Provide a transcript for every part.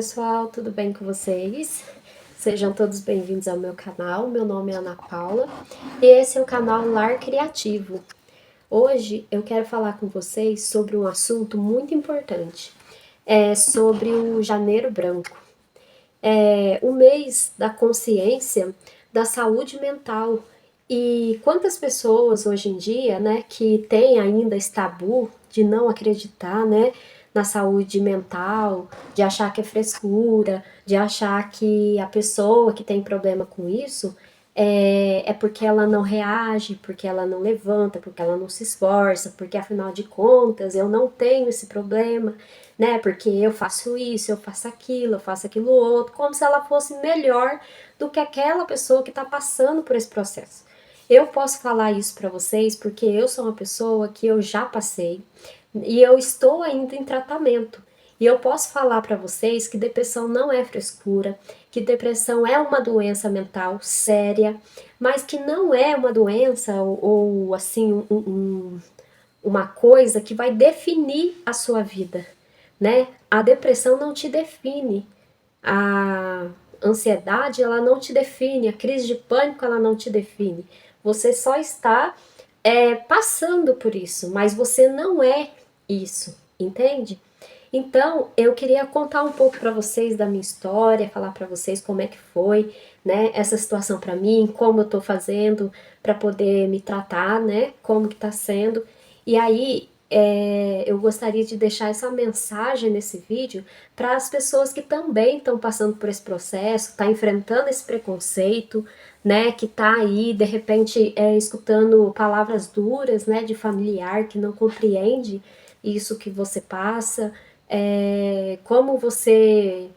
pessoal, tudo bem com vocês? Sejam todos bem-vindos ao meu canal. Meu nome é Ana Paula e esse é o canal Lar Criativo. Hoje eu quero falar com vocês sobre um assunto muito importante, sobre o Janeiro Branco. É o mês da consciência da saúde mental. E quantas pessoas hoje em dia, né, que tem ainda esse tabu de não acreditar, né, na saúde mental, de achar que é frescura, de achar que a pessoa que tem problema com isso é porque ela não reage, porque ela não levanta, porque ela não se esforça, porque afinal de contas eu não tenho esse problema, né? Porque eu faço isso, eu faço aquilo outro, como se ela fosse melhor do que aquela pessoa que está passando por esse processo. Eu posso falar isso para vocês porque eu sou uma pessoa que eu já passei e eu estou ainda em tratamento. E eu posso falar para vocês que depressão não é frescura, que depressão é uma doença mental séria, mas que não é uma doença ou assim uma coisa que vai definir a sua vida, né? A depressão não te define, a ansiedade ela não te define, a crise de pânico ela não te define. Você só está passando por isso, mas você não é isso, entende? Então, eu queria contar um pouco para vocês da minha história, falar para vocês como é que foi, né, essa situação para mim, como eu tô fazendo para poder me tratar, né, como que tá sendo. E aí, eu gostaria de deixar essa mensagem nesse vídeo para as pessoas que também estão passando por esse processo, tá enfrentando esse preconceito, né, que tá aí, de repente, escutando palavras duras, né, de familiar que não compreende isso que você passa, como você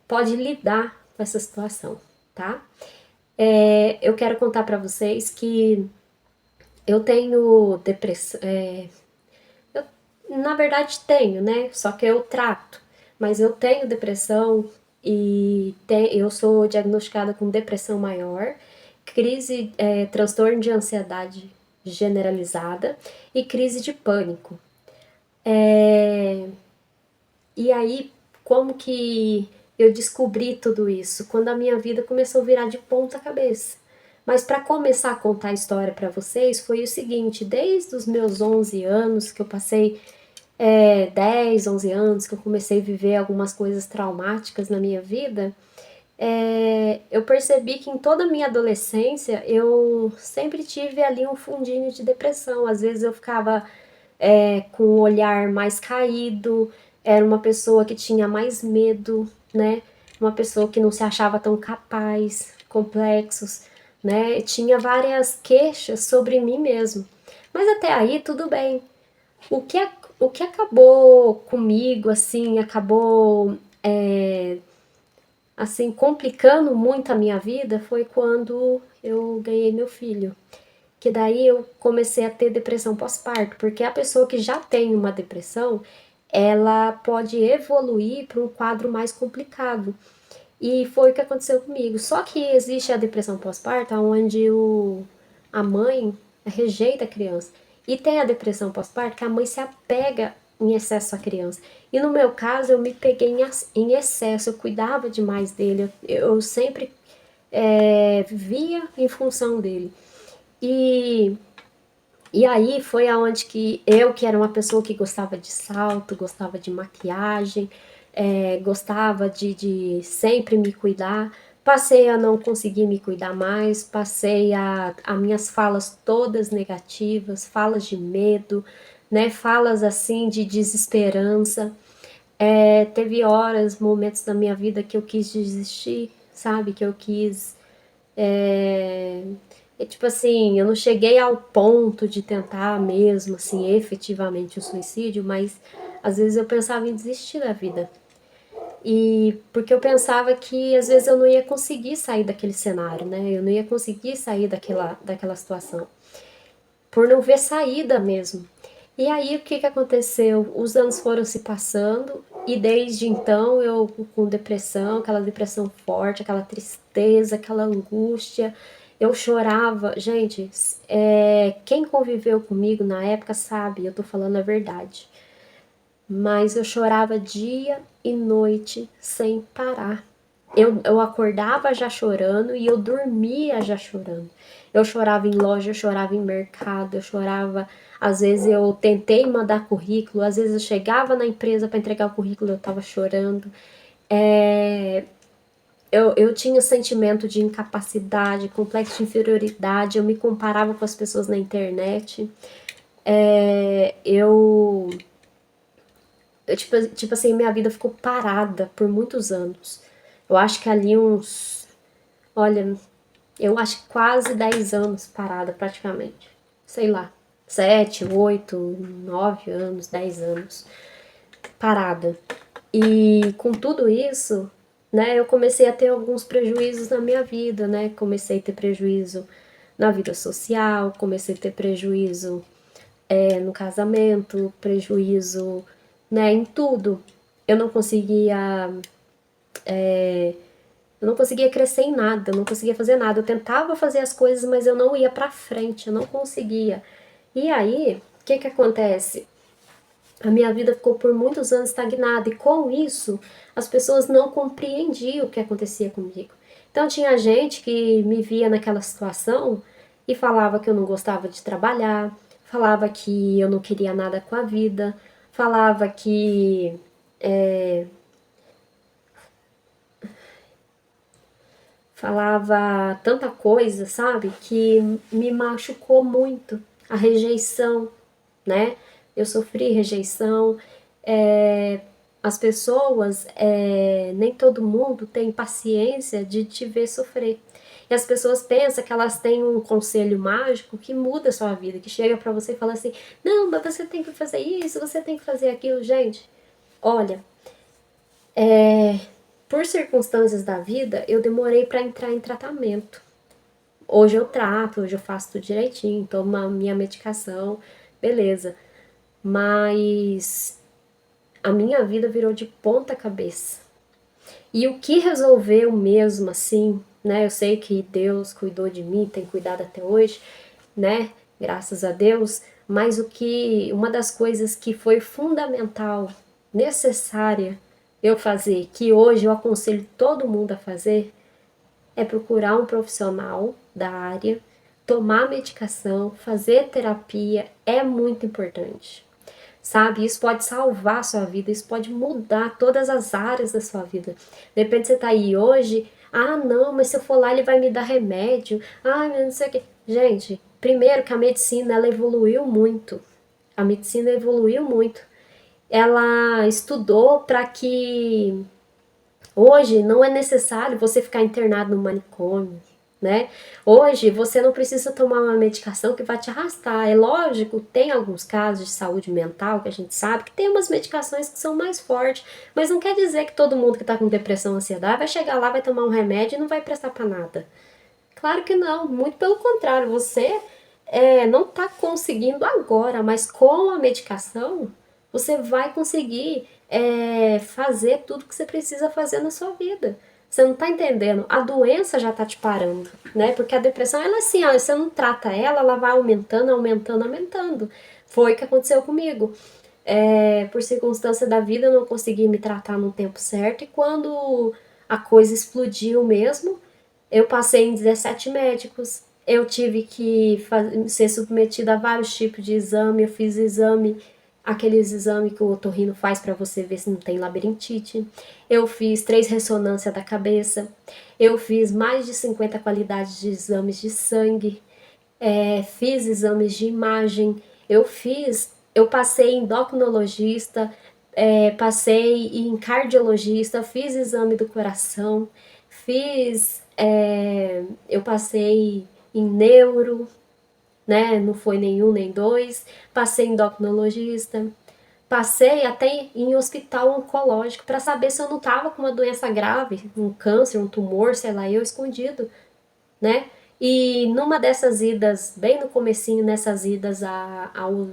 pode lidar com essa situação, tá? Eu quero contar para vocês que eu tenho depressão, eu, na verdade tenho, né? Só que eu trato, mas eu tenho depressão e eu sou diagnosticada com depressão maior, crise, transtorno de ansiedade generalizada e crise de pânico. É, E aí, como que eu descobri tudo isso? Quando a minha vida começou a virar de ponta cabeça. Mas para começar a contar a história para vocês, foi o seguinte: desde os meus 11 anos, que eu passei 10, 11 anos, que eu comecei a viver algumas coisas traumáticas na minha vida, eu percebi que em toda a minha adolescência eu sempre tive ali um fundinho de depressão. Às vezes eu ficava com o olhar mais caído, era uma pessoa que tinha mais medo, né? Uma pessoa que não se achava tão capaz, complexos, né? Tinha várias queixas sobre mim mesmo. Mas até aí tudo bem. O que, o que acabou comigo, assim, acabou assim complicando muito a minha vida foi quando eu ganhei meu filho, que daí eu comecei a ter depressão pós-parto, porque a pessoa que já tem uma depressão, ela pode evoluir para um quadro mais complicado. E foi o que aconteceu comigo. Só que existe a depressão pós-parto, onde a mãe rejeita a criança. E tem a depressão pós-parto, que a mãe se apega em excesso à criança. E no meu caso, eu me peguei em excesso, eu cuidava demais dele, eu sempre via em função dele. E, e aí foi aonde que eu, que era uma pessoa que gostava de salto, gostava de maquiagem, gostava de sempre me cuidar, passei a não conseguir me cuidar mais, passei a minhas falas todas negativas, falas de medo, né, falas assim de desesperança. Teve horas, momentos da minha vida que eu quis desistir, sabe, que eu quis tipo assim, eu não cheguei ao ponto de tentar mesmo, assim, efetivamente o suicídio, mas às vezes eu pensava em desistir da vida. E porque eu pensava que às vezes eu não ia conseguir sair daquele cenário, né? Eu não ia conseguir sair daquela situação. Por não ver saída mesmo. E aí o que que aconteceu? Os anos foram se passando e desde então eu com depressão, aquela depressão forte, aquela tristeza, aquela angústia, eu chorava. Gente, quem conviveu comigo na época sabe, eu tô falando a verdade. mas eu chorava dia e noite sem parar. Eu acordava já chorando e eu dormia já chorando. Eu chorava em loja, eu chorava em mercado, eu chorava. Às vezes eu tentei mandar currículo, às vezes eu chegava na empresa para entregar o currículo, eu estava chorando. É, eu tinha sentimento de incapacidade, complexo de inferioridade, eu me comparava com as pessoas na internet. É, tipo assim, minha vida ficou parada por muitos anos. Eu acho que ali olha, eu acho que quase 10 anos parada praticamente. Sei lá, 7, 8, 9 anos, 10 anos parada. E com tudo isso, né, eu comecei a ter alguns prejuízos na minha vida, né? Comecei a ter prejuízo na vida social, comecei a ter prejuízo no casamento, prejuízo, né, em tudo. Eu não conseguia, eu não conseguia crescer em nada, eu não conseguia fazer nada. Eu tentava fazer as coisas, mas eu não ia pra frente, eu não conseguia. E aí, o que que acontece? A minha vida ficou por muitos anos estagnada e com isso as pessoas não compreendiam o que acontecia comigo. Então tinha gente que me via naquela situação e falava que eu não gostava de trabalhar, falava que eu não queria nada com a vida, falava que falava tanta coisa, sabe, que me machucou muito. A rejeição, né? Eu sofri rejeição. É, as pessoas, nem todo mundo tem paciência de te ver sofrer. E as pessoas pensam que elas têm um conselho mágico que muda a sua vida, que chega pra você e fala assim: não, mas você tem que fazer isso, você tem que fazer aquilo. Gente, olha, por circunstâncias da vida, eu demorei para entrar em tratamento. Hoje eu trato, hoje eu faço tudo direitinho, tomo a minha medicação, beleza. Mas a minha vida virou de ponta cabeça. E o que resolveu mesmo assim, né? Eu sei que Deus cuidou de mim, tem cuidado até hoje, né? Graças a Deus. Mas uma das coisas que foi fundamental, necessária eu fazer, que hoje eu aconselho todo mundo a fazer, é procurar um profissional da área, tomar medicação, fazer terapia, é muito importante. Sabe? Isso pode salvar a sua vida, isso pode mudar todas as áreas da sua vida. De repente você tá aí hoje, ah, não, mas se eu for lá ele vai me dar remédio, ah, mas não sei o quê. Gente, primeiro que a medicina ela evoluiu muito. A medicina evoluiu muito. Ela estudou para que hoje não é necessário você ficar internado no manicômio, né? Hoje você não precisa tomar uma medicação que vai te arrastar. É lógico, tem alguns casos de saúde mental que a gente sabe que tem umas medicações que são mais fortes, mas não quer dizer que todo mundo que está com depressão, ansiedade vai chegar lá, vai tomar um remédio e não vai prestar para nada. Claro que não, muito pelo contrário, você não está conseguindo agora, mas com a medicação você vai conseguir fazer tudo que você precisa fazer na sua vida. Você não está entendendo, a doença já está te parando, né? Porque a depressão, ela é assim, ó, você não trata ela, ela vai aumentando, aumentando, aumentando. Foi o que aconteceu comigo. Por circunstância da vida, eu não consegui me tratar no tempo certo e quando a coisa explodiu mesmo, eu passei em 17 médicos, eu tive que ser submetida a vários tipos de exame, eu fiz exame, aqueles exames que o otorrino faz para você ver se não tem labirintite. Eu fiz 3 ressonâncias da cabeça, eu fiz mais de 50 qualidades de exames de sangue, fiz exames de imagem, eu passei em endocrinologista, passei em cardiologista, fiz exame do coração, eu passei em neuro, né? Não foi nenhum nem dois, passei em endocrinologista, passei até em hospital oncológico para saber se eu não estava com uma doença grave, um câncer, um tumor, sei lá, eu escondido, né? E numa dessas idas, bem no comecinho, nessas idas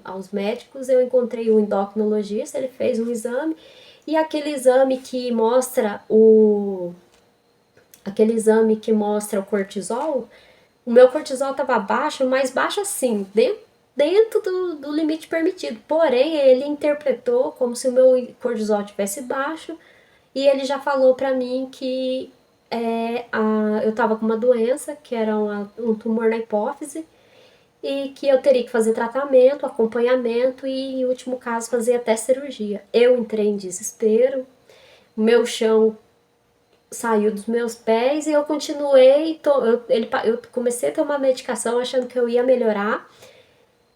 aos médicos, eu encontrei um endocrinologista, ele fez um exame, e aquele exame que mostra o cortisol, o meu cortisol estava baixo, mas baixo assim, dentro do limite permitido. Porém, ele interpretou como se o meu cortisol tivesse baixo e ele já falou pra mim que eu tava com uma doença, que era um tumor na hipófise, e que eu teria que fazer tratamento, acompanhamento e, em último caso, fazer até cirurgia. Eu entrei em desespero, o meu chão saiu dos meus pés e eu continuei. Eu comecei a tomar medicação achando que eu ia melhorar,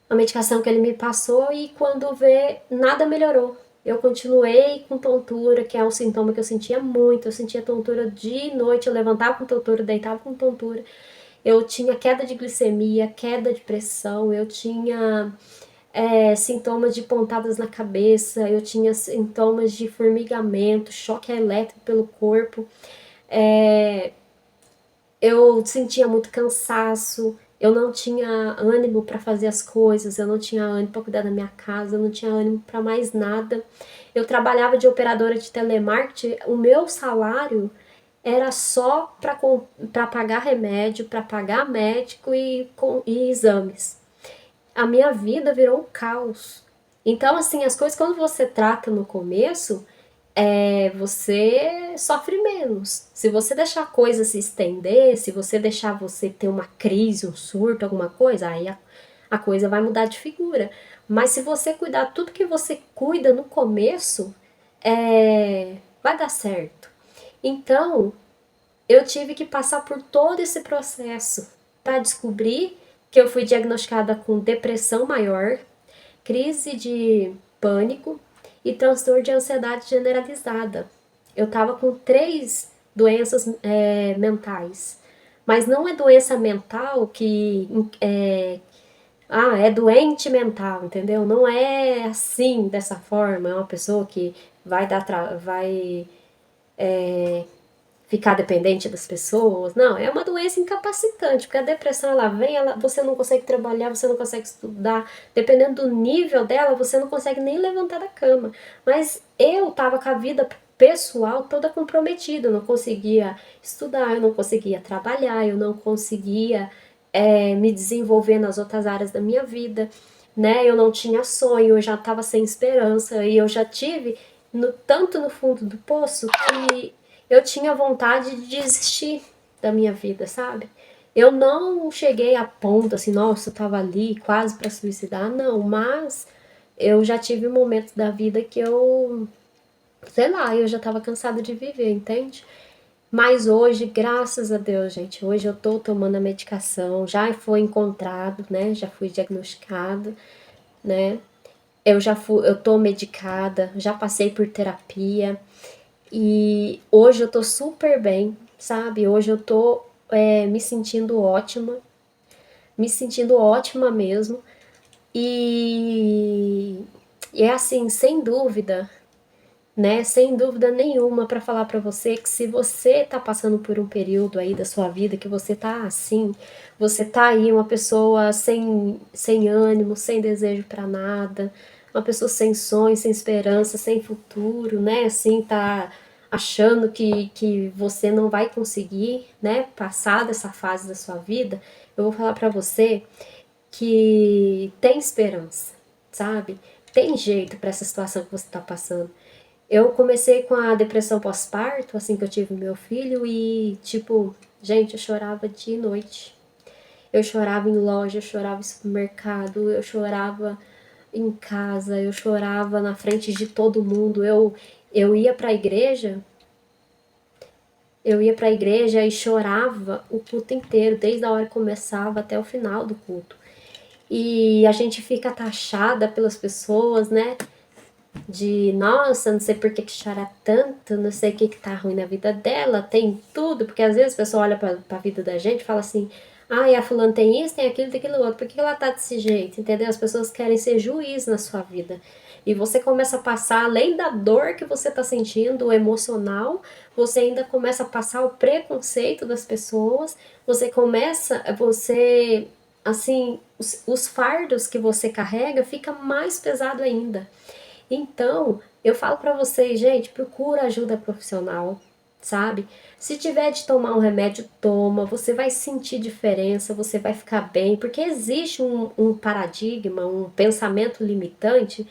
a medicação que ele me passou, e quando vê, nada melhorou. Eu continuei com tontura, que é um sintoma que eu sentia muito. Eu sentia tontura de noite, eu levantava com tontura, deitava com tontura. Eu tinha queda de glicemia, queda de pressão, eu tinha sintomas de pontadas na cabeça, eu tinha sintomas de formigamento, choque elétrico pelo corpo, é, eu sentia muito cansaço, eu não tinha ânimo para fazer as coisas, eu não tinha ânimo para cuidar da minha casa, eu não tinha ânimo para mais nada. Eu trabalhava de operadora de telemarketing, o meu salário era só para pagar remédio, para pagar médico e exames. A minha vida virou um caos. Então, assim, as coisas quando você trata no começo, você sofre menos. Se você deixar a coisa se estender, se você deixar você ter uma crise, um surto, alguma coisa, aí a coisa vai mudar de figura. Mas se você cuidar tudo que você cuida no começo, vai dar certo. Então, eu tive que passar por todo esse processo para descobrir que eu fui diagnosticada com depressão maior, crise de pânico e transtorno de ansiedade generalizada. Eu estava com 3 doenças mentais. Mas não é doença mental que é doente mental, entendeu? Não é assim, dessa forma. É uma pessoa que vai ficar dependente das pessoas. Não, é uma doença incapacitante, porque a depressão ela vem, você não consegue trabalhar, você não consegue estudar, dependendo do nível dela, você não consegue nem levantar da cama. Mas eu tava com a vida pessoal toda comprometida, eu não conseguia estudar, eu não conseguia trabalhar, eu não conseguia me desenvolver nas outras áreas da minha vida, né? Eu não tinha sonho, eu já estava sem esperança e eu já tive tanto no fundo do poço que eu tinha vontade de desistir da minha vida, sabe? Eu não cheguei a ponto assim, nossa, eu tava ali quase para suicidar, não, mas eu já tive momentos da vida que sei lá, eu já tava cansada de viver, entende? Mas hoje, graças a Deus, gente, hoje eu tô tomando a medicação, já foi encontrado, né? Já fui diagnosticado, né? Eu tô medicada, já passei por terapia, e hoje eu tô super bem, sabe? Hoje eu tô me sentindo ótima mesmo. E, e é assim, sem dúvida, né? Sem dúvida nenhuma para falar para você que se você tá passando por um período aí da sua vida que você tá assim, você tá aí uma pessoa sem ânimo, sem desejo para nada, uma pessoa sem sonho, sem esperança, sem futuro, né? Assim, tá achando que você não vai conseguir, né, passar dessa fase da sua vida, eu vou falar para você que tem esperança, sabe? Tem jeito para essa situação que você tá passando. Eu comecei com a depressão pós-parto, assim que eu tive meu filho, e tipo, gente, eu chorava de noite. Eu chorava em loja, eu chorava em supermercado, eu chorava em casa, eu chorava na frente de todo mundo. Eu ia pra igreja, eu ia pra igreja e chorava o culto inteiro, desde a hora que começava até o final do culto. E a gente fica taxada pelas pessoas, né? De nossa, não sei por que chora tanto, não sei o que tá ruim na vida dela, tem tudo, porque às vezes a pessoa olha pra vida da gente e fala assim, ai, a fulana tem isso, tem aquilo outro, por que ela tá desse jeito, entendeu? As pessoas querem ser juiz na sua vida. E você começa a passar, além da dor que você tá sentindo, o emocional, você ainda começa a passar o preconceito das pessoas, assim, os fardos que você carrega fica mais pesado ainda. Então, eu falo pra vocês, gente, procura ajuda profissional, sabe? Se tiver de tomar um remédio, toma, você vai sentir diferença, você vai ficar bem, porque existe um paradigma, um pensamento limitante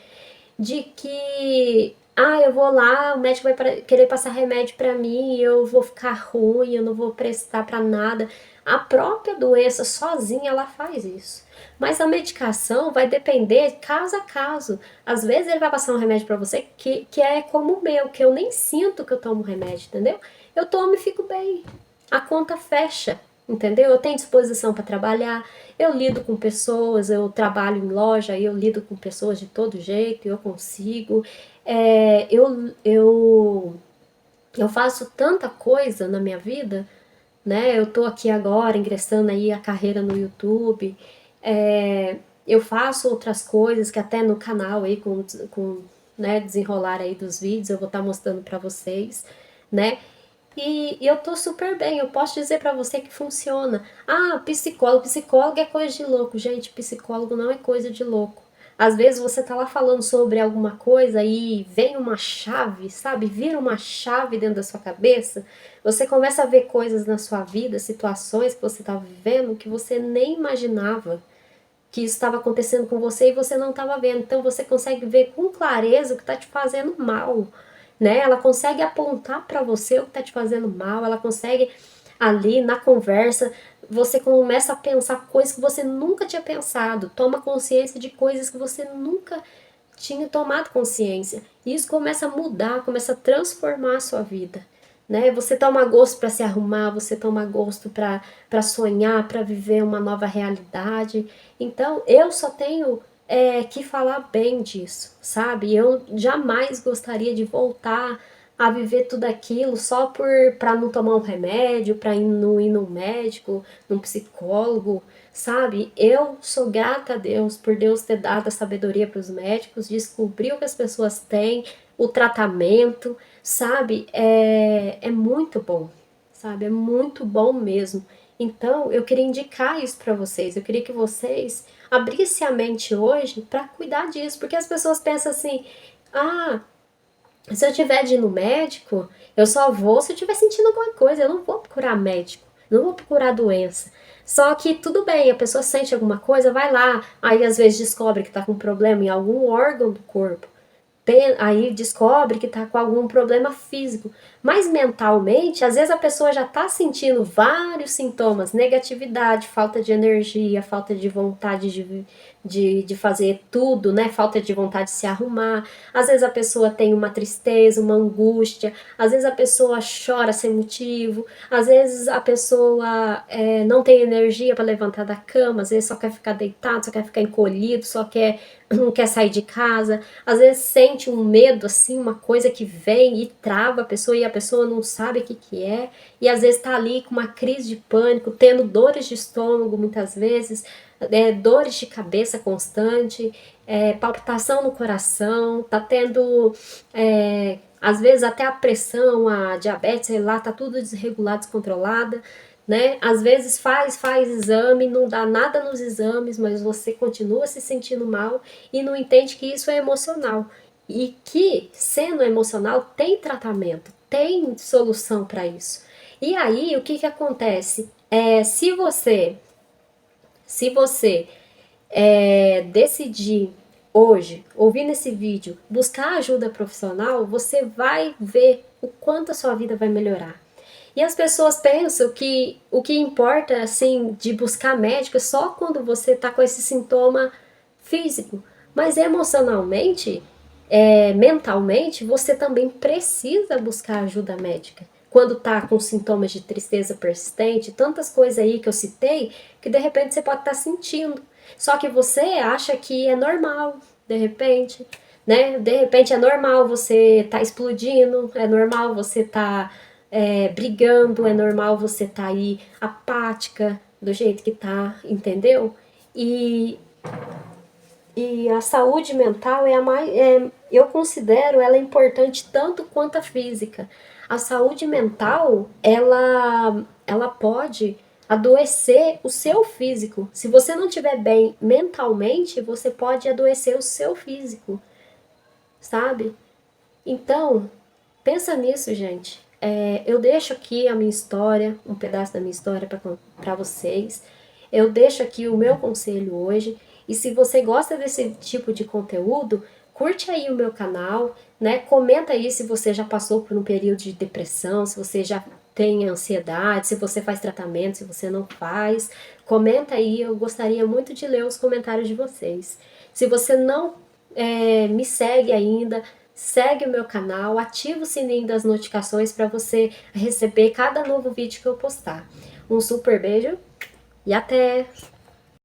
de que, eu vou lá, o médico vai querer passar remédio para mim, e eu vou ficar ruim, eu não vou prestar para nada. A própria doença sozinha ela faz isso. Mas a medicação vai depender caso a caso. Às vezes ele vai passar um remédio para você que é como o meu, que eu nem sinto que eu tomo remédio, entendeu? Eu tomo e fico bem. A conta fecha, entendeu? Eu tenho disposição para trabalhar, eu lido com pessoas, eu trabalho em loja, eu lido com pessoas de todo jeito, eu consigo. Eu faço tanta coisa na minha vida, né? Eu tô aqui agora ingressando aí a carreira no YouTube. É, eu faço outras coisas que até no canal aí com né, desenrolar aí dos vídeos eu vou estar mostrando para vocês, né? E eu tô super bem, eu posso dizer pra você que funciona. Psicólogo é coisa de louco. Gente, psicólogo não é coisa de louco. Às vezes você tá lá falando sobre alguma coisa e vem uma chave, sabe? Vira uma chave dentro da sua cabeça. Você começa a ver coisas na sua vida, situações que você tá vivendo que você nem imaginava que isso estava acontecendo com você e você não estava vendo. Então você consegue ver com clareza o que está te fazendo mal, né? Ela consegue apontar para você o que está te fazendo mal, ela consegue ali na conversa, você começa a pensar coisas que você nunca tinha pensado, toma consciência de coisas que você nunca tinha tomado consciência. E isso começa a mudar, começa a transformar a sua vida. Né? Você toma gosto para se arrumar, você toma gosto para sonhar, para viver uma nova realidade. Então, eu só tenho que falar bem disso, sabe? Eu jamais gostaria de voltar a viver tudo aquilo só para não tomar um remédio, para não ir num médico, num psicólogo, sabe? Eu sou grata a Deus por Deus ter dado a sabedoria para os médicos, descobrir o que as pessoas têm, o tratamento, sabe? É muito bom, sabe? É muito bom mesmo. Então, eu queria indicar isso para vocês. Eu queria que vocês abrissem a mente hoje para cuidar disso, porque as pessoas pensam assim: ah, se eu tiver de ir no médico, eu só vou se eu estiver sentindo alguma coisa, eu não vou procurar médico, não vou procurar doença. Só que tudo bem, a pessoa sente alguma coisa, vai lá, aí às vezes descobre que está com problema em algum órgão do corpo, aí descobre que está com algum problema físico. Mas mentalmente, às vezes a pessoa já está sentindo vários sintomas, negatividade, falta de energia, falta de vontade de fazer tudo, né? Falta de vontade de se arrumar. Às vezes a pessoa tem uma tristeza, uma angústia, às vezes a pessoa chora sem motivo, às vezes a pessoa não tem energia para levantar da cama, às vezes só quer ficar deitado, só quer ficar encolhido, não quer sair de casa, às vezes sente um medo, assim, uma coisa que vem e trava a pessoa e a pessoa não sabe o que é, e às vezes está ali com uma crise de pânico, tendo dores de estômago muitas vezes, dores de cabeça constante, palpitação no coração, tá tendo às vezes até a pressão, a diabetes, sei lá, tá tudo desregulado, descontrolada, né? Às vezes faz exame, não dá nada nos exames, mas você continua se sentindo mal e não entende que isso é emocional. E que, sendo emocional, tem tratamento, tem solução para isso. E aí, o que que acontece? Se você decidir hoje, ouvir nesse vídeo, buscar ajuda profissional, você vai ver o quanto a sua vida vai melhorar. E as pessoas pensam que o que importa, assim, de buscar médico é só quando você tá com esse sintoma físico. Mas emocionalmente, mentalmente, você também precisa buscar ajuda médica. Quando tá com sintomas de tristeza persistente, tantas coisas aí que eu citei, que de repente você pode estar sentindo. Só que você acha que é normal, de repente, né? De repente é normal você tá explodindo, é normal você tá brigando, é normal você tá aí apática do jeito que tá, entendeu? E, e a saúde mental é a mais, eu considero ela importante tanto quanto a física. A saúde mental, ela pode adoecer o seu físico. Se você não estiver bem mentalmente, você pode adoecer o seu físico, sabe? Então, pensa nisso, gente. Eu deixo aqui a minha história, um pedaço da minha história para vocês. Eu deixo aqui o meu conselho hoje. E se você gosta desse tipo de conteúdo, curte aí o meu canal, né? Comenta aí se você já passou por um período de depressão, se você já tem ansiedade, se você faz tratamento, se você não faz. Comenta aí, eu gostaria muito de ler os comentários de vocês. Se você não me segue ainda, segue o meu canal, ativa o sininho das notificações para você receber cada novo vídeo que eu postar. Um super beijo e até!